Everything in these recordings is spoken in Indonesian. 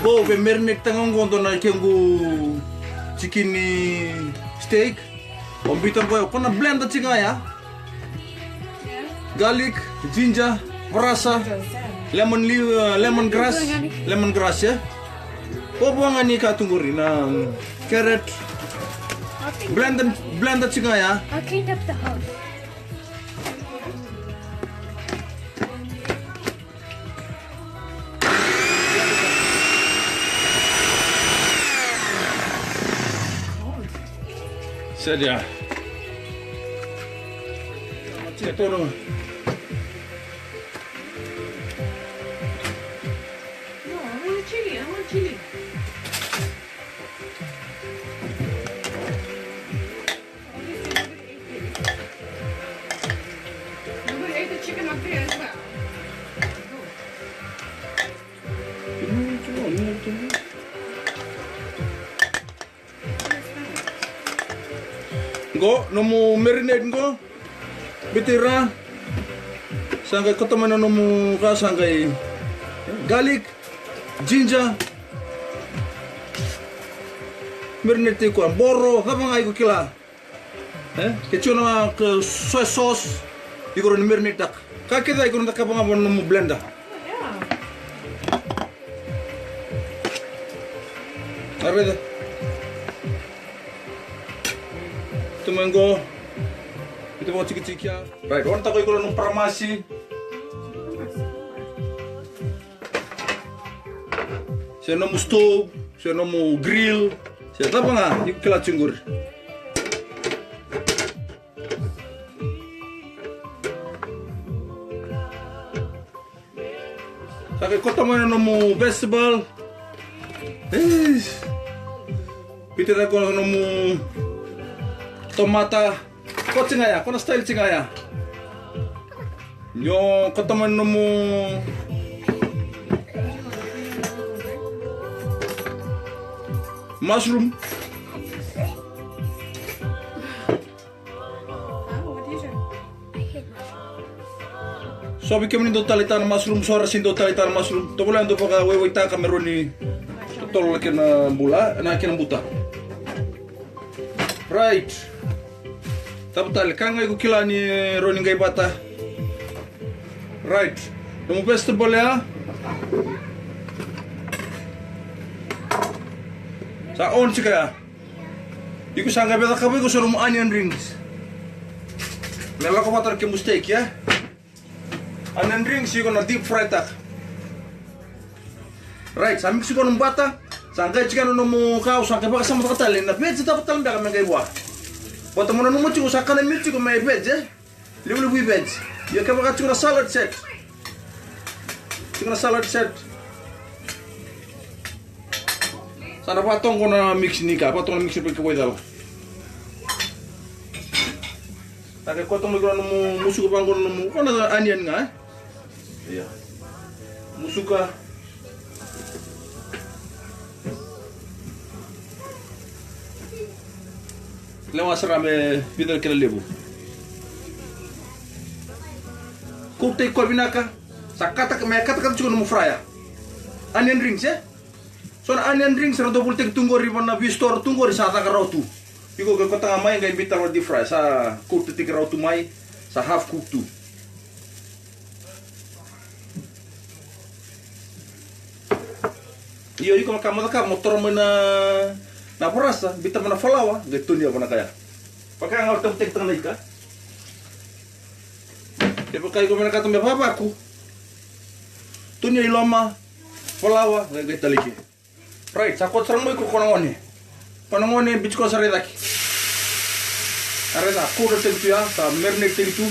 Go be marinate tangang gondo na kengu chicken ni steak. Ombitar ko na blend at ya. Garlic, ginger, rasa, lemongrass ya. Buang ni katunguri na carrot. Blend at ya. I cleaned up the house. Saja. Cek turun. No, I want chili. I want chili. Nobody ate the chicken up there as well. Go, nomu marinate go. Bitira. Sangkai ketemu nomu ka sangkai garlic, ginger. Marinate ko boro, apa ngai ko kila. Kecuna ke soy sauce. Ikoro ni marinate tak. Kakita ikoro tak apa ngabon nomu blender. Yeah. Arbe. Tumengo. Itu mau ciki-ciki ya. Right, orang tak ikut nung farmasi. Saya nomu stove, saya nomu grill. Saya tak nggak ikut kelat cunggur. Saya kota mana nomu vegetable. Peter aku nomu tomata, kau cengaya, kau style cengaya. Yo, kau teman nemu mushroom. What is it? So bikin ini totalitar mushroom, suara sin totalitar mushroom. Tu boleh untuk pakai wewe tak kameruni. Tolong lagi na bula, na kena buta. Right. Taputal kanga iku kila ni roni ngai bata. Right. Nomu vegetable ya. Sa on chika. Iku sangga beta kabu iku suruh onion rings. Mela ko matar ke mistake ya. Onion rings iku na deep fry tak. Right, sa mix ko nung bata. Sangga chika nomu kau sangga baka sama katalin na pwede taputal mbaka mga iwa. Bota mo na nung mo sa kanan milchi ko may veg liwli veg. Ya ka baka chura salad set. Chura salad set. Sana patong ko na mix ni ka, patong na mix ko ko dala. Taka ko tong mo musu ko bang ko mo ko na onion nga. Iya. Musu ka. Lewas rame bidal kila lebu. Kukte ko binaka. Sakata kata cukup nemu fraya. Onion rings ya. So onion rings ra double tek tunggu ribon na vistor tunggu ri sata ka rotu. Iko ke kota ngamai ngai bitar di fry sa kukte tik rotu mai sa half cook tu. Iyo iko makamaka motor mo na porasa, bitar mana falawa, gitu dia mana kaya. Pakai nggak tem tek tengah ika. Dia pakai kau mana kata apa aku. Tunya iloma, falawa, gitu lagi. Right, sakot serang mo iko konongone bicu kau sari lagi. Arena aku udah tentu ya, sa marinate tentu.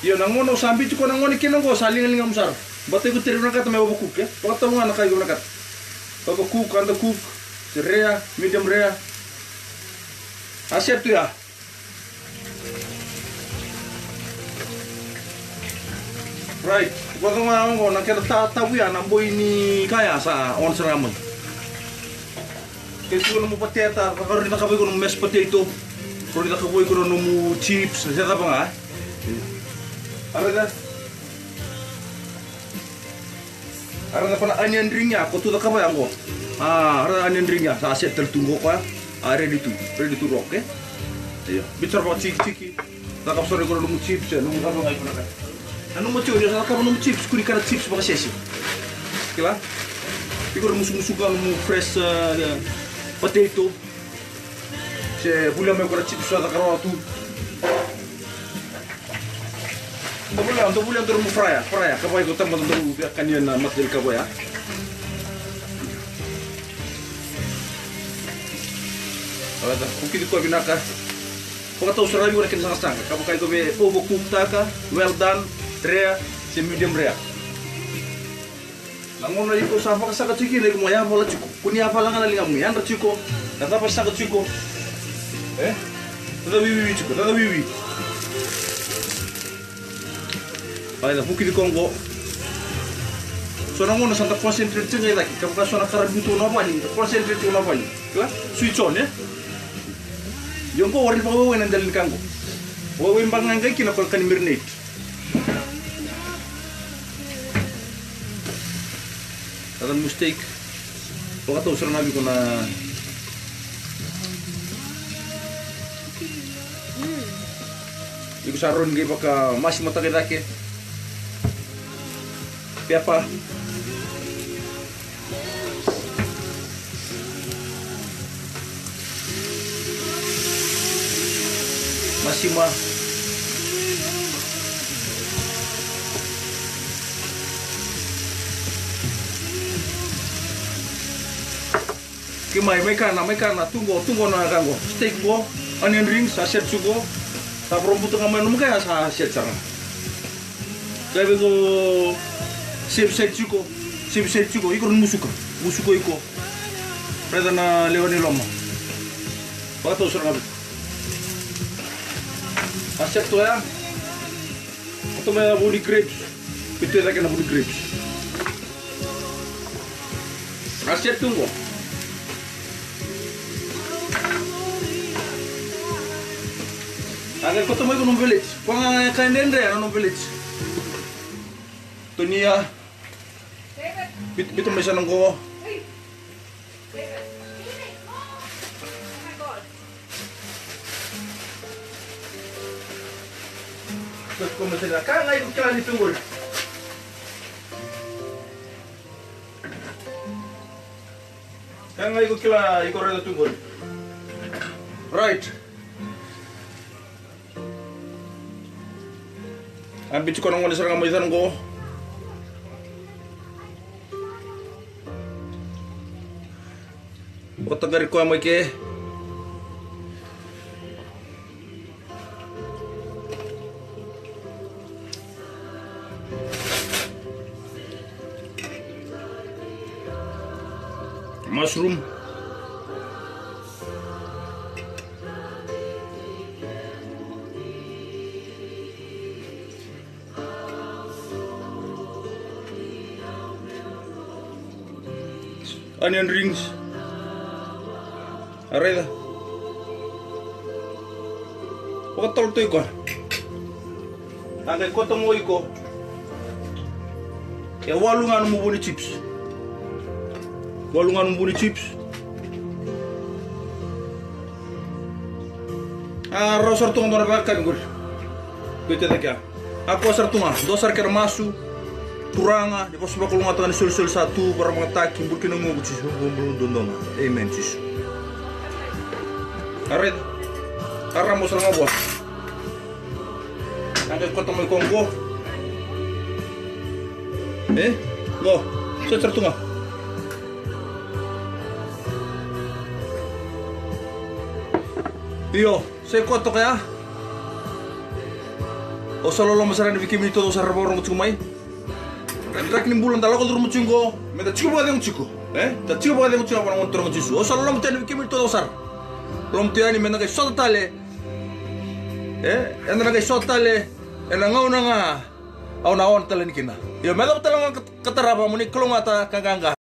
Yo nangono sambi cuko nangoni kinongo saling lingam sar. Bate ko terima kata me cook ya. Bata mo anak kayo nakat. Baba cook anda cook. Rare, medium rare. Asyap tu ya. Right. Bata mo ngo nakita tawi ya nambo ini kaya sa on seraman. Kasi ko nung pateta, kakaroon na kaboy ko nung mashed potato. Kakaroon na kaboy ko nung chips. Nasya pa nga. Arana pa na onion ring niya. Kuto na kaboy ako. Arana onion ring niya. Sa aset tertunggo ko. Ready to rock, eh? Ayo, bicara pa chiki. Nakapasori ko nung chips. Nung kabangay ko na ka. Anong mo chips? Nakapasori nung chips. Kuri ka na chips baka sesi. Kila? Siguro musugan mo fresh potato. Se bulan mo ko na chips sa karotu. Untuk bulan terus mau fraya. Kapai ko tamad ng kanya na matil kapai ya. Ada kuki ko binaka. Pagkatapos sarami ko na kinasang. Kapai ko be overcooked ka, well done, rare, medium rare. Langon na ito sa pagkasagat chiki lagi mo ya bola chiko. Kunya pa lang na linga mo yan chiko. Natapos sagat chiko. Tada wiwi chiko, tada wiwi. Ay, na bukid Kongo. So nang una santa concentrate niya lagi. Kapag so nakarabuto na pa ni, concentrate na pa ni. Diba? Switch on ya. Yung ko warin pa ko ng dalin kango. Wawin bang ngay kinakol kan marinate. Tadang mistake. Pagkatapos na nabi ko na Ibu saron gay baka mas mataki-taki. Piapa. Masima. Kimai may kana tunggo na kango. Steak bo, onion rings, aset sugo. Sa peromputan kamay nung kaya sa aset sarang. Kaya ko save chuko ikon musuko iko reda na lewani loma pato sarang aset to ya to may budi grapes itu lagi na budi grapes aset tunggo agak ko to may kunong village kung kainin re anong village to niya Bito may sanang ko. Terus ko masila. Kaya nga ikot kila ni tunggol. Kaya nga ikot kila ito tunggol. Right. Ang bitch ko nang wala sarang may sanang ko. Otagari ko amay ke. Mushroom. Onion rings. Areda. Pagkatol to iko. Agay ko to mo iko. Ya walungan mo buni chips. Walungan mo buni chips. Rosar tong norbakan gur. Bete deka. Aku asar tunga, dosar kermasu. Turanga, depois bakulunga tangan sul-sul satu para mengataki burkina mo bucis bumbulun dondonga. Amen cis. Aret, karena mau serang apa? Angkat kota mau Kongo. Lo, saya tertunga. Iyo, saya kota kaya. O solo lo masaran bikin itu dosa borong cumai. Rentak ni bulan dalam kalau rumah cunggo, minta cukup ada yang cukup. Tak cukup ada yang cukup orang orang cisu. O solo lo masaran bikin itu dosa. Lom tiani men nagay sotale. Ena nagay sotale. Ena ngaw na nga. Aw na on talen kina. Yo medap talang katarapa mo ni klong ata kaganga.